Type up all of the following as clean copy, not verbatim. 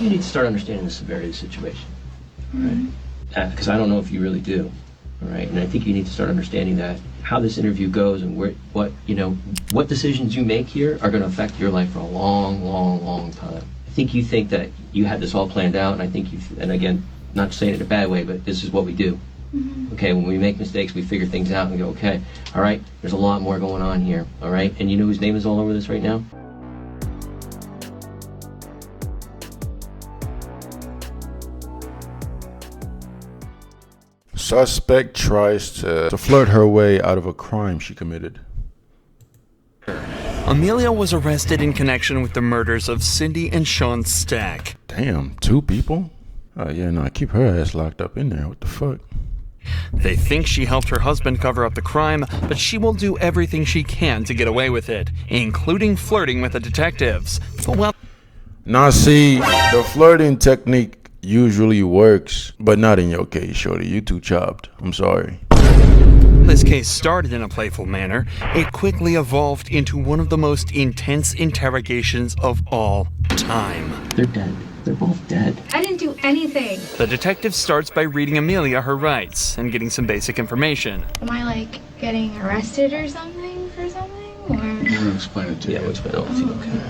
You need to start understanding the severity of the situation, right? Because I don't know if you really do, all right? And I think you need to start understanding that how this interview goes and what decisions you make here are going to affect your life for a long, long, long time. I think you think that you had this all planned out, and I think and again, not saying it in a bad way, but this is what we do. Okay, when we make mistakes, we figure things out and go, okay, all right, there's a lot more going on here, all right? And you know whose name is all over this right now? Suspect tries to flirt her way out of a crime she committed. Amelia was arrested in connection with the murders of Cindy and Sean Stack. Damn, 2 people? Oh yeah, no, keep her ass locked up in there. What the fuck? They think she helped her husband cover up the crime, but she will do everything she can to get away with it, including flirting with the detectives. Well, now see, the flirting technique usually works, but not in your case, shorty. You too chopped. I'm sorry. this case started in a playful manner, it quickly evolved into one of the most intense interrogations of all time. They're dead. They're both dead. I didn't do anything. The detective starts by reading Amelia her rights and getting some basic information. Am I, like, getting arrested or something for something? Or... We'll explain it to you. Yeah, we'll explain it to you, okay.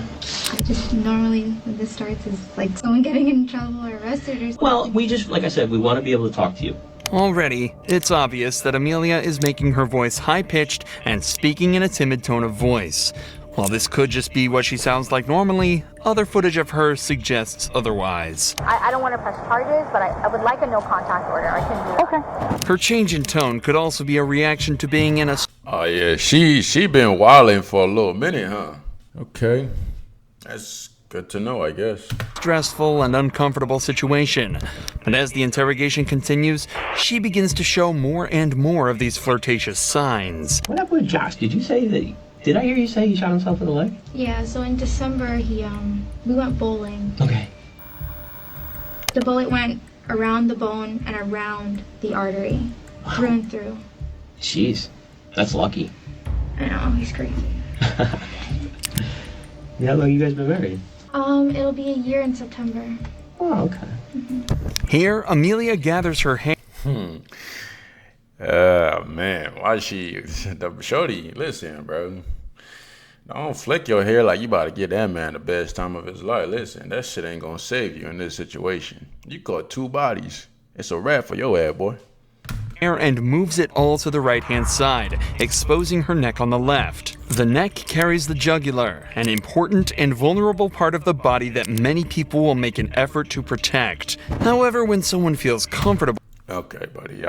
I just normally, when this starts, is like someone getting in trouble or arrested or something. Well, we just, like I said, we want to be able to talk to you. Already, it's obvious that Amelia is making her voice high-pitched and speaking in a timid tone of voice. While this could just be what she sounds like normally, other footage of her suggests otherwise. I don't want to press charges, but I would like a no contact order. I can do that. Okay. Her change in tone could also be a reaction to being in a... Oh yeah, she been wilding for a little minute, huh? Okay, that's good to know, I guess. Stressful and uncomfortable situation. But as the interrogation continues, she begins to show more and more of these flirtatious signs. What happened with Josh? Did you say that... Did I hear you say he shot himself in the leg? Yeah, so in December, we went bowling. Okay. The bullet went around the bone and around the artery. Wow. Through and through. Jeez. That's lucky. I know, he's crazy. How long you guys been married? It'll be a year in September. Oh, okay. Mm-hmm. Here, Amelia gathers her hair. Man, why she... Shorty, listen, bro. Don't flick your hair like you about to get that man the best time of his life. Listen, that shit ain't gonna save you in this situation. You caught 2 bodies. It's a wrap for your ass, boy. And moves it all to the right-hand side, exposing her neck on the left. The neck carries the jugular, an important and vulnerable part of the body that many people will make an effort to protect. However, when someone feels comfortable... Okay, buddy,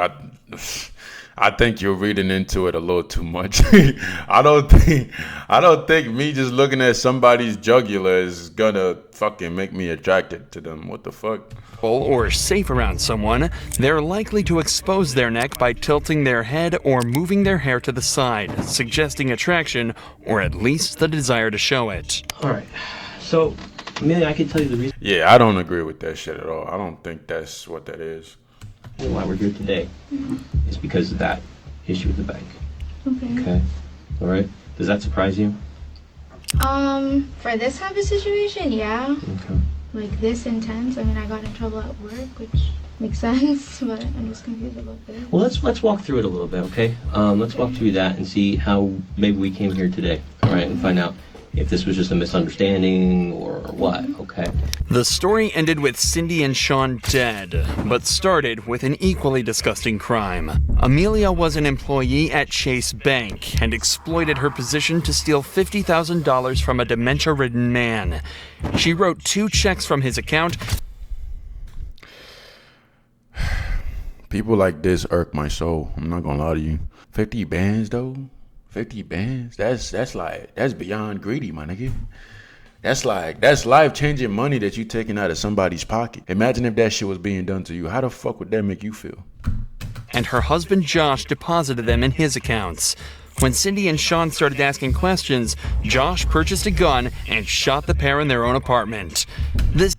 I think you're reading into it a little too much. I don't think me just looking at somebody's jugular is gonna fucking make me attracted to them. What the fuck? Or safe around someone, they're likely to expose their neck by tilting their head or moving their hair to the side, suggesting attraction or at least the desire to show it. All right. So, Amelia, I can tell you the reason Yeah, I don't agree with that shit at all. I don't think that's what that is. why we're here today is because of that issue with the bank. Okay. Okay. All right. Does that surprise you? For this type of situation, yeah. Okay. Like this intense. I mean, I got in trouble at work, which makes sense, but I'm just confused about this. Well, let's walk through it a little bit, okay? Let's walk through that and see how maybe we came here today, all right, and find out if this was just a misunderstanding or what, okay? The story ended with Cindy and Sean dead, but started with an equally disgusting crime. Amelia was an employee at Chase Bank and exploited her position to steal $50,000 from a dementia-ridden man. She wrote 2 checks from his account. People like this irk my soul. I'm not gonna lie to you. 50 bands though? 50 bands? That's beyond greedy, my nigga. That's life-changing money that you taking out of somebody's pocket. Imagine if that shit was being done to you. How the fuck would that make you feel? And her husband Josh deposited them in his accounts. When Cindy and Sean started asking questions, Josh purchased a gun and shot the pair in their own apartment. This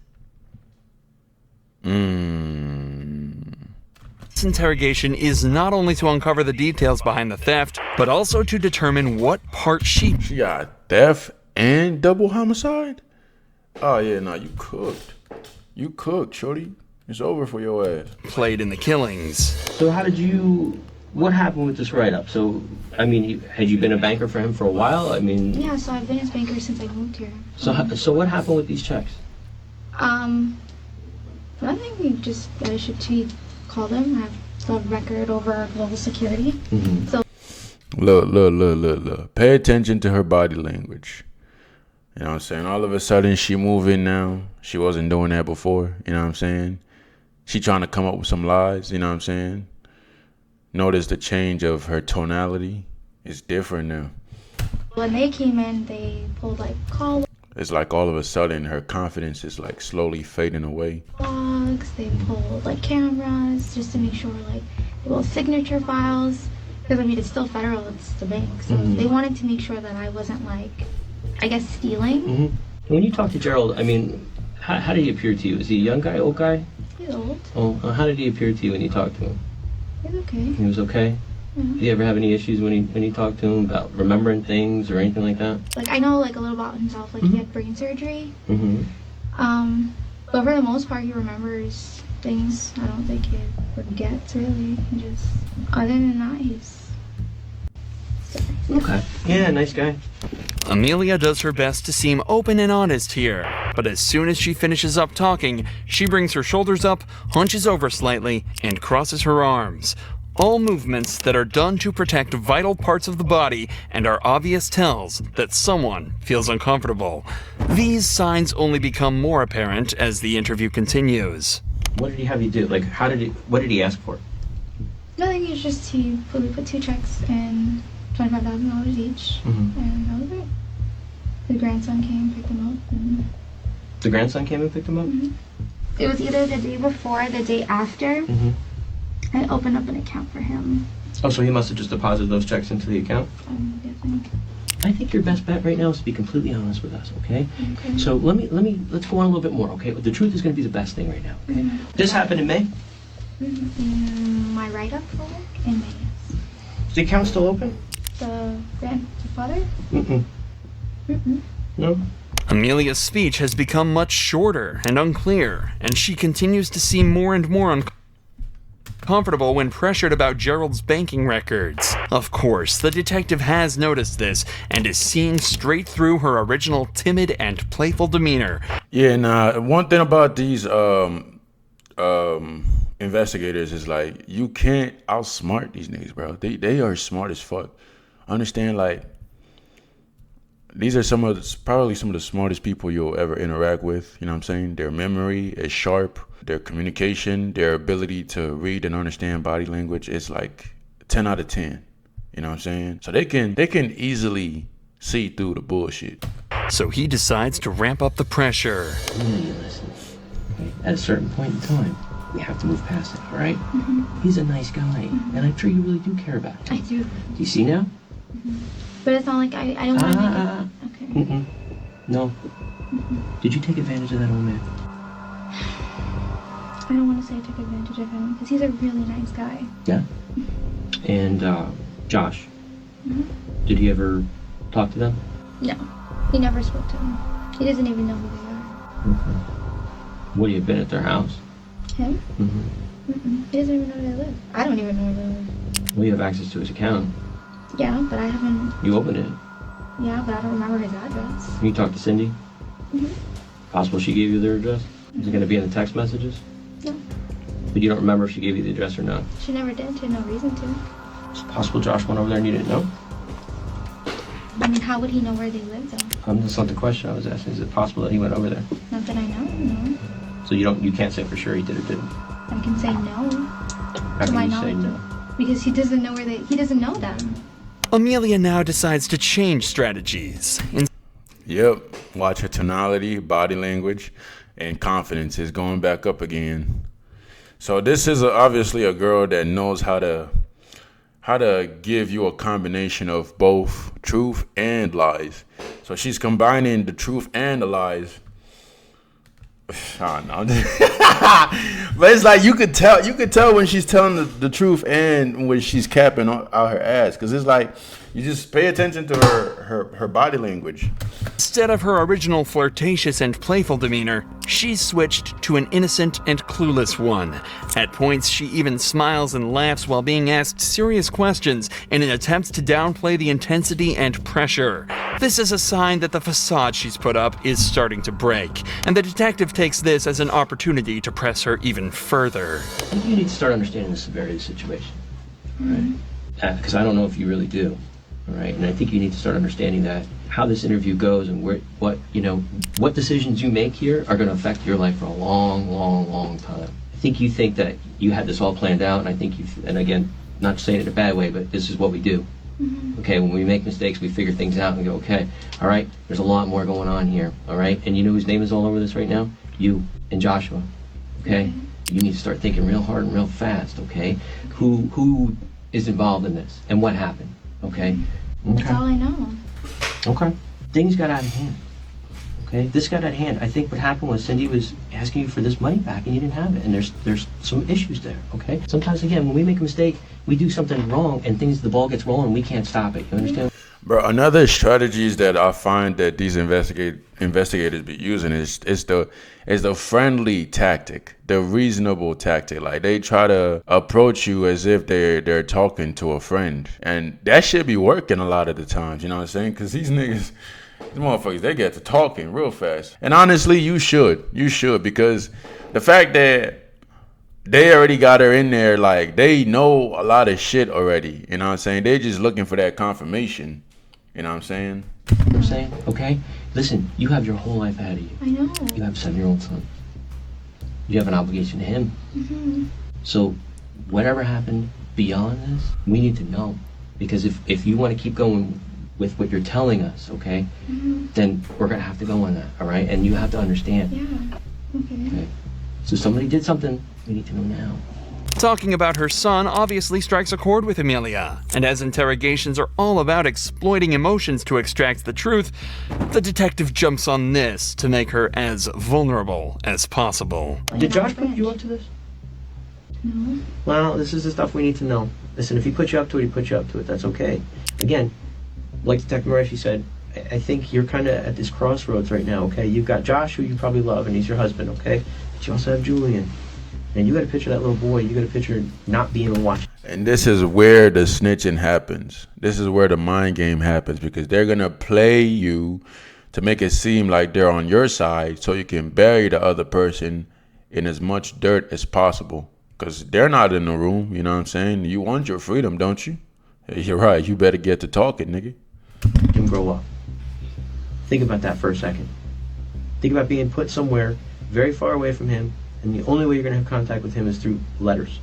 interrogation is not only to uncover the details behind the theft, but also to determine what part she got theft and double homicide? Oh yeah, nah, you cooked. You cooked, shorty. It's over for your ass. Played in the killings. So what happened with this write-up? So, I mean, had you been a banker for him for a while? I mean... Yeah, so I've been his banker since I moved here. So what happened with these checks? Nothing. He called him. I have the record over global security. Mm-hmm. So Look. Pay attention to her body language. You know what I'm saying? All of a sudden, she moving now. She wasn't doing that before. You know what I'm saying? She trying to come up with some lies. You know what I'm saying? Notice the change of her tonality. It's different now. when they came in, they pulled like call It's like all of a sudden her confidence is like slowly fading away. logs. They pulled like cameras just to make sure like well signature files. Because I mean it's still federal. It's the bank. So they wanted to make sure that I wasn't like I guess stealing. When you talk to Gerald, I mean, how did he appear to you? Is he a young guy, old guy? He's old. Oh, how did he appear to you when you talked to him? He's okay. He was okay? Mhm. Did you ever have any issues when you talked to him about remembering things or anything like that? Like I know like a little about himself. Like he had brain surgery. Mm-hmm. But for the most part, he remembers things. I don't think he forgets really. He just other than that, he's Okay. Yeah, nice guy. Amelia does her best to seem open and honest here, but as soon as she finishes up talking, she brings her shoulders up, hunches over slightly, and crosses her arms. All movements that are done to protect vital parts of the body and are obvious tells that someone feels uncomfortable. These signs only become more apparent as the interview continues. What did he have you do? Like, what did he ask for? nothing. It's just we put 2 checks and $25,000 each, and that was it. The grandson came, picked him up, and The grandson came and picked him up? it was either the day before or the day after. I opened up an account for him. Oh, so he must have just deposited those checks into the account? I'm guessing. I think your best bet right now is to be completely honest with us, okay? Okay. So let's go on a little bit more, okay? The truth is going to be the best thing right now, okay? This happened in May? My write-up for work in May. Yes. Is the account still open? The father? No? Amelia's speech has become much shorter and unclear, and she continues to seem more and more uncomfortable when pressured about Gerald's banking records. Of course, the detective has noticed this and is seeing straight through her original timid and playful demeanor. Yeah, nah. One thing about these investigators is like you can't outsmart these niggas, bro. They are smart as fuck. Understand, like these are probably some of the smartest people you'll ever interact with. You know what I'm saying? Their memory is sharp. Their communication, their ability to read and understand body language is like 10 out of 10. You know what I'm saying? So they can easily see through the bullshit. So he decides to ramp up the pressure. Listen, at a certain point in time, we have to move past it, all right? He's a nice guy, and I'm sure you really do care about him. I do. Do you see now? But it's not like I don't want to make it. Okay. No. Did you take advantage of that old man? I don't want to say I took advantage of him because he's a really nice guy. Yeah. And Josh, did he ever talk to them? No, he never spoke to him. He doesn't even know who they are. Would you have been at their house? Him? He doesn't even know where they live. I don't even know where they live. Well, you have access to his account. Yeah, but I haven't. You opened it. Yeah, but I don't remember his address. You talked to Cindy? Possible she gave you their address? Is it going to be in the text messages? No, But you don't remember if she gave you the address or not? she never did. She had no reason to. It's possible Josh went over there and you didn't know? I mean, how would he know where they live though? That's not the question I was asking. Is it possible that he went over there? Not that I know. No, So you can't say for sure he did or didn't? I can say no How to my can you say knowledge no? because he doesn't know he doesn't know them. Amelia now decides to change strategies. Yep. Watch her tonality, body language, and confidence is going back up again. So this is obviously a girl that knows how to give you a combination of both truth and lies. So she's combining the truth and the lies. I don't know. But it's like you could tell when she's telling the truth and when she's capping out her ass. Because it's like you just pay attention to her body language. Instead of her original flirtatious and playful demeanor, she's switched to an innocent and clueless one. At points, she even smiles and laughs while being asked serious questions in an attempt to downplay the intensity and pressure. This is a sign that the facade she's put up is starting to break, and the detective takes this as an opportunity to press her even further. I think you need to start understanding the severity of the situation, all right? Because I don't know if you really do, all right? And I think you need to start understanding that how this interview goes and what decisions you make here are going to affect your life for a long, long, long time. I think you think that you had this all planned out, and I think and again, not saying it in a bad way, but this is what we do. Okay, when we make mistakes, we figure things out and go, okay, all right, there's a lot more going on here, all right? And you know whose name is all over this right now? You and Joshua, okay? You need to start thinking real hard and real fast, okay? Who is involved in this and what happened, okay? That's all I know. Okay. Things got out of hand. Okay? This got out of hand. I think what happened was Cindy was asking you for this money back and you didn't have it. And there's some issues there, okay? Sometimes, again, when we make a mistake, we do something wrong and the ball gets rolling and we can't stop it. You understand? Bro, another strategies that I find that these investigators be using is the friendly tactic, the reasonable tactic. Like they try to approach you as if they're talking to a friend, and that should be working a lot of the times. You know what I'm saying? Because these motherfuckers, they get to talking real fast. And honestly, you should because the fact that they already got her in there, like they know a lot of shit already. You know what I'm saying? They're just looking for that confirmation. You know what I'm saying? You know what I'm saying? Okay? Listen, you have your whole life ahead of you. I know. You have a 7-year-old son. You have an obligation to him. So whatever happened beyond this, we need to know. Because if you want to keep going with what you're telling us, okay, then we're going to have to go on that, all right? And you have to understand. Yeah. Okay. So somebody did something, we need to know now. Talking about her son obviously strikes a chord with Amelia, and as interrogations are all about exploiting emotions to extract the truth, the detective jumps on this to make her as vulnerable as possible. Did Josh put you up to this? No. Well, this is the stuff we need to know. Listen, if he put you up to it, he put you up to it. That's okay. Again, like Detective Murphy said, I think you're kind of at this crossroads right now, okay? You've got Josh, who you probably love, and he's your husband, okay? But you also have Julian. And you got to picture that little boy. You got to picture not being able to watch. And this is where the snitching happens. This is where the mind game happens, because they're going to play you to make it seem like they're on your side so you can bury the other person in as much dirt as possible. Because they're not in the room, you know what I'm saying? You want your freedom, don't you? Hey, you're right. You better get to talking, nigga. And grow up. Think about that for a second. Think about being put somewhere very far away from him, and the only way you're going to have contact with him is through letters.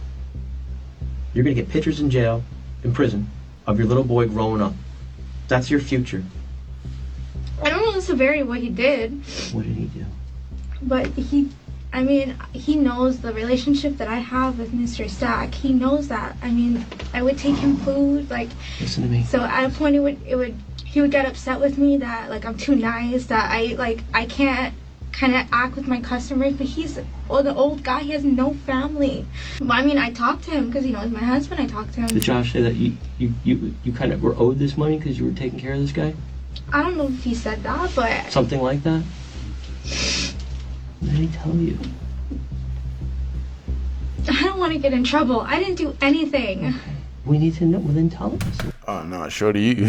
You're going to get pictures in jail, in prison, of your little boy growing up. That's your future. I don't know the severity of what he did, What did he do? but he knows the relationship that I have with Mr. Stack. He knows that. I mean, I would take him food, like, Listen to me. so at a point he would get upset with me that, like, I'm too nice, that I can't kind of act with my customers, but the old guy, he has no family. Well, I mean, I talked to him because, you know, he's my husband. I talked to him. Did Josh say that you kind of were owed this money because you were taking care of this guy? I don't know if he said that, but Something like that? What did he tell you? I don't want to get in trouble. I didn't do anything. Okay. We need to know. Well, then tell us. Oh, no, Shorty,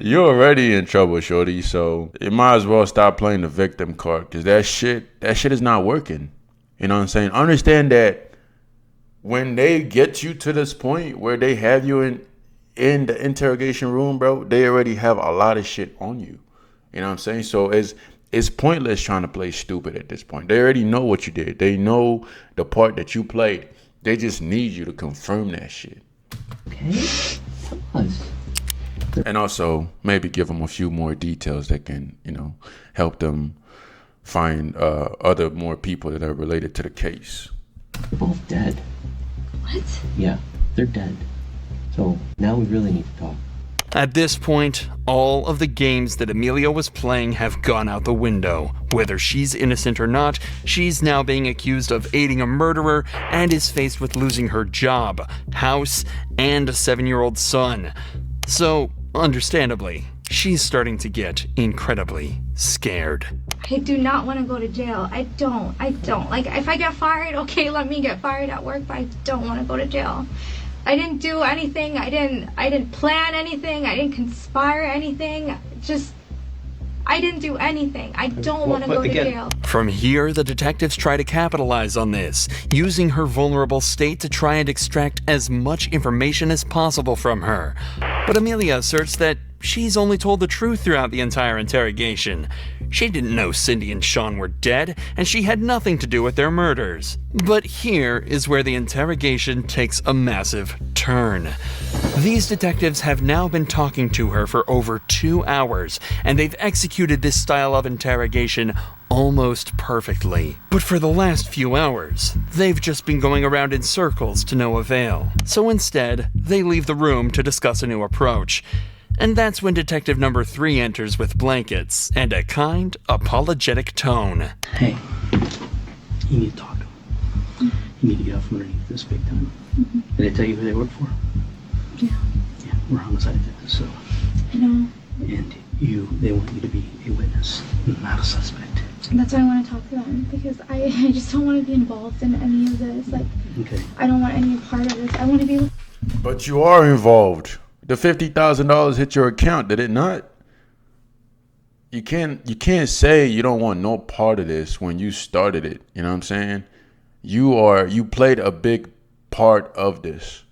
you're already in trouble, Shorty, so you might as well stop playing the victim card, because that shit is not working. You know what I'm saying? Understand that when they get you to this point where they have you in the interrogation room, bro, they already have a lot of shit on you. You know what I'm saying? So it's pointless trying to play stupid at this point. They already know what you did. They know the part that you played. They just need you to confirm that shit. Okay? Tell us. And also maybe give them a few more details that can, you know, help them find other more people that are related to the case. They're both dead. What? Yeah, they're dead. So now we really need to talk. At this point, all of the games that Amelia was playing have gone out the window. Whether she's innocent or not, she's now being accused of aiding a murderer and is faced with losing her job, house, and a 7-year-old son. So, understandably, she's starting to get incredibly scared. I do not want to go to jail. I don't. Like, if I get fired, okay, let me get fired at work, but I don't want to go to jail. I didn't do anything. I didn't plan anything. I didn't conspire anything. I didn't do anything. I don't want to go to jail. From here, the detectives try to capitalize on this, using her vulnerable state to try and extract as much information as possible from her. But Amelia asserts that she's only told the truth throughout the entire interrogation. She didn't know Cindy and Sean were dead, and she had nothing to do with their murders. But here is where the interrogation takes a massive turn. These detectives have now been talking to her for over 2 hours, and they've executed this style of interrogation almost perfectly. But for the last few hours, they've just been going around in circles to no avail. So instead, they leave the room to discuss a new approach. And that's when detective number 3 enters with blankets and a kind, apologetic tone. Hey, you need to talk to him. You need to get out from underneath this big time. Did they tell you who they work for? Yeah. Yeah, we're homicide detectives, so. I know. And they want you to be a witness, not a suspect. That's why I want to talk to them, because I just don't want to be involved in any of this. Like, Okay. I don't want any part of this. I want to be... But you are involved. The $50,000 hit your account, did it not? You can't say you don't want no part of this when you started it. You know what I'm saying? You played a big part of this.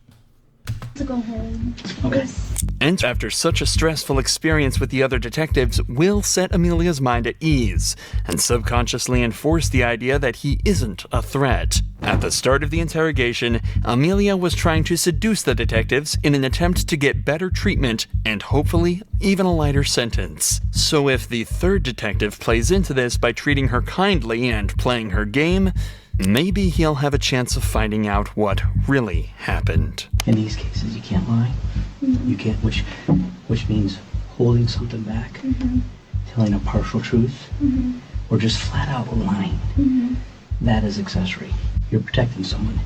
to go home. Okay. And after such a stressful experience with the other detectives, will set Amelia's mind at ease and subconsciously enforce the idea that he isn't a threat. At the start of the interrogation, Amelia was trying to seduce the detectives in an attempt to get better treatment and hopefully even a lighter sentence. So if the third detective plays into this by treating her kindly and playing her game, maybe he'll have a chance of finding out what really happened. In these cases, you can't lie. Mm-hmm. You can't, which means holding something back, Mm-hmm. telling a partial truth, Mm-hmm. or just flat out lying. Mm-hmm. That is accessory. You're protecting someone,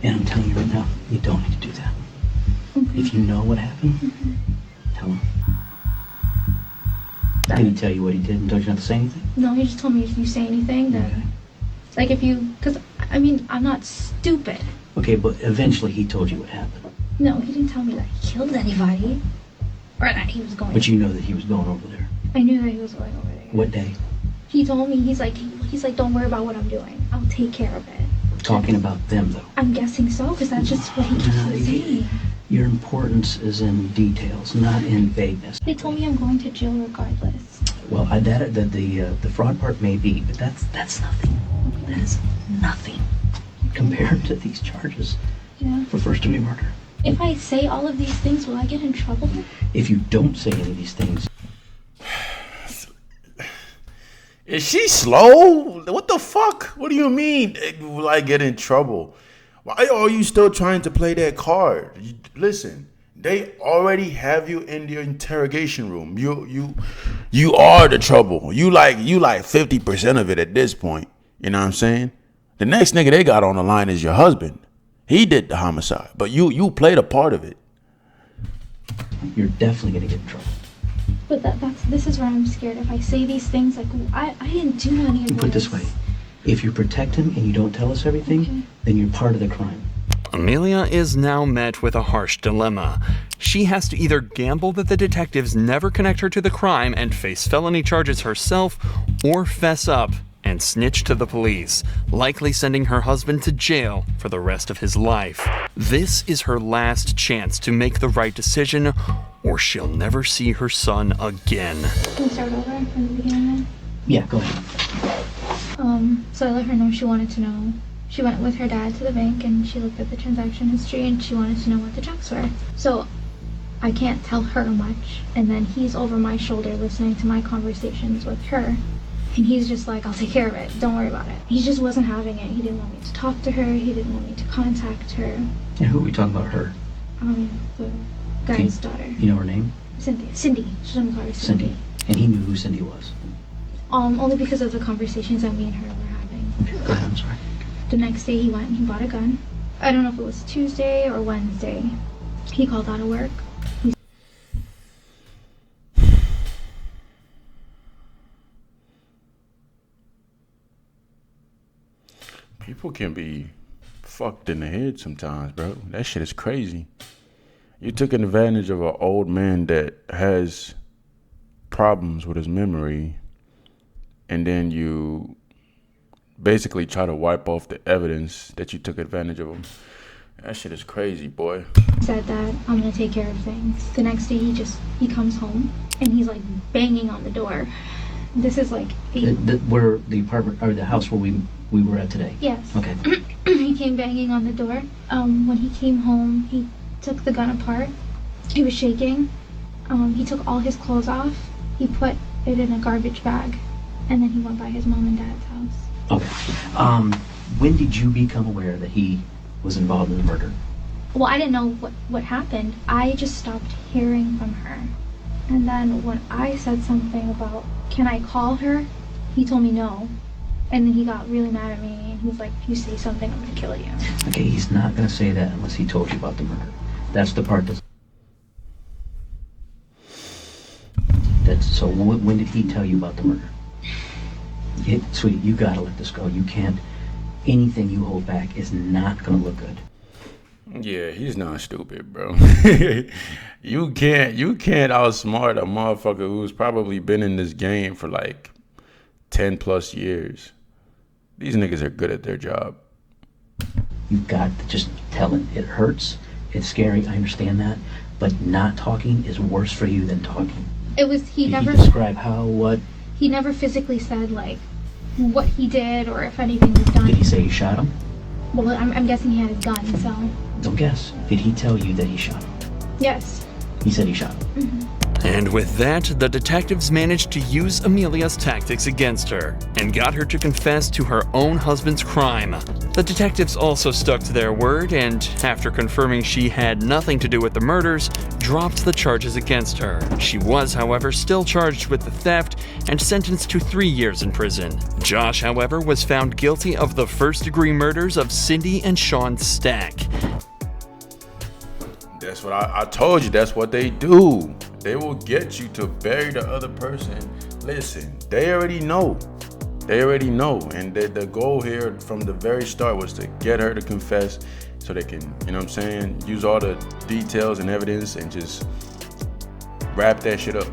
and I'm telling you right now, you don't need to do that. Okay. If you know what happened, tell him. Did he tell you what he did and told you not to say anything? No, he just told me if you say anything, that, Okay. like if you, because, I mean, I'm not stupid. Okay, but eventually he told you what happened. No, he didn't tell me that he killed anybody. Or that he was going. But you know that he was going over there. I knew that he was going over there. What day? He told me, he's like, don't worry about what I'm doing. I'll take care of it. Talking about them, though. I'm guessing so, because that's just what he keeps on saying. Your importance is in details, not in vagueness. They told me I'm going to jail regardless. Well, the fraud part may be, but that's nothing. That is nothing compared to these charges Yeah. for first-degree murder. If I say all of these things, will I get in trouble? If you don't say any of these things, Is she slow? What the fuck? What do you mean? Will I get in trouble? Why are you still trying to play that card? Listen, they already have you in the interrogation room. You are the trouble. You like 50% of it at this point. You know what I'm saying? The next nigga they got on the line is your husband. He did the homicide, but you played a part of it. you're definitely going to get in trouble. But this is where I'm scared. If I say these things, like, I didn't do any of this. Put it this way. If you protect him and you don't tell us everything, Okay. then you're part of the crime. Amelia is now met with a harsh dilemma. She has to either gamble that the detectives never connect her to the crime and face felony charges herself, or fess up and snitch to the police, likely sending her husband to jail for the rest of his life. This is her last chance to make the right decision, or she'll never see her son again. Can we start over from the beginning then? Yeah, go ahead. So I let her know she wanted to know. She went with her dad to the bank and she looked at the transaction history and she wanted to know what the checks were. So I can't tell her much. And then he's over my shoulder listening to my conversations with her. And he's just like, I'll take care of it. Don't worry about it. He just wasn't having it. He didn't want me to talk to her. He didn't want me to contact her. And who are we talking about, her? The guy's daughter. You know her name? Cynthia. Cindy. She's gonna call her Cindy. Cindy. And he knew who Cindy was. Only because of the conversations that me and her were having. Okay, go ahead, I'm sorry. The next day he went and he bought a gun. I don't know if it was Tuesday or Wednesday. He called out of work. People can be fucked in the head sometimes, bro. That shit is crazy. You took advantage of an old man that has problems with his memory, and then you basically try to wipe off the evidence that you took advantage of him. That shit is crazy, boy. Said that I'm gonna take care of things. The next day he comes home and he's like banging on the door. This is like Where the apartment or the house where we were at today? Yes. Okay. He came banging on the door. When he came home, he took the gun apart. He was shaking. He took all his clothes off. He put it in a garbage bag, and then he went by his mom and dad's house. Okay. When did you become aware that he was involved in the murder? Well, I didn't know what happened. I just stopped hearing from her. And then when I said something about, can I call her? He told me no. And then he got really mad at me, and he was like, if you say something, I'm gonna kill you. Okay, he's not going to say that unless he told you about the murder. That's the part so when did he tell you about the murder? Sweetie, you got to let this go. You can't. Anything you hold back is not going to look good. Yeah, he's not stupid, bro. You can't outsmart a motherfucker who's probably been in this game for like 10 plus years. These niggas are good at their job. You've got to just tell it. It hurts. It's scary. I understand that. But not talking is worse for you than talking. It was, Did he describe how, what? He never physically said, like, what he did or if anything was done. Did he say he shot him? Well, I'm guessing he had his gun, so. Don't guess. Did he tell you that he shot him? Yes. He said he shot him. Mm-hmm. And with that, the detectives managed to use Amelia's tactics against her and got her to confess to her own husband's crime. The detectives also stuck to their word and, after confirming she had nothing to do with the murders, dropped the charges against her. She was, however, still charged with the theft and sentenced to 3 years in prison. Josh, however, was found guilty of the first-degree murders of Cindy and Sean Stack. That's what I told you. That's what they do. They will get you to bury the other person. Listen, they already know. They already know. And the goal here from the very start was to get her to confess so they can, you know what I'm saying, use all the details and evidence and just wrap that shit up.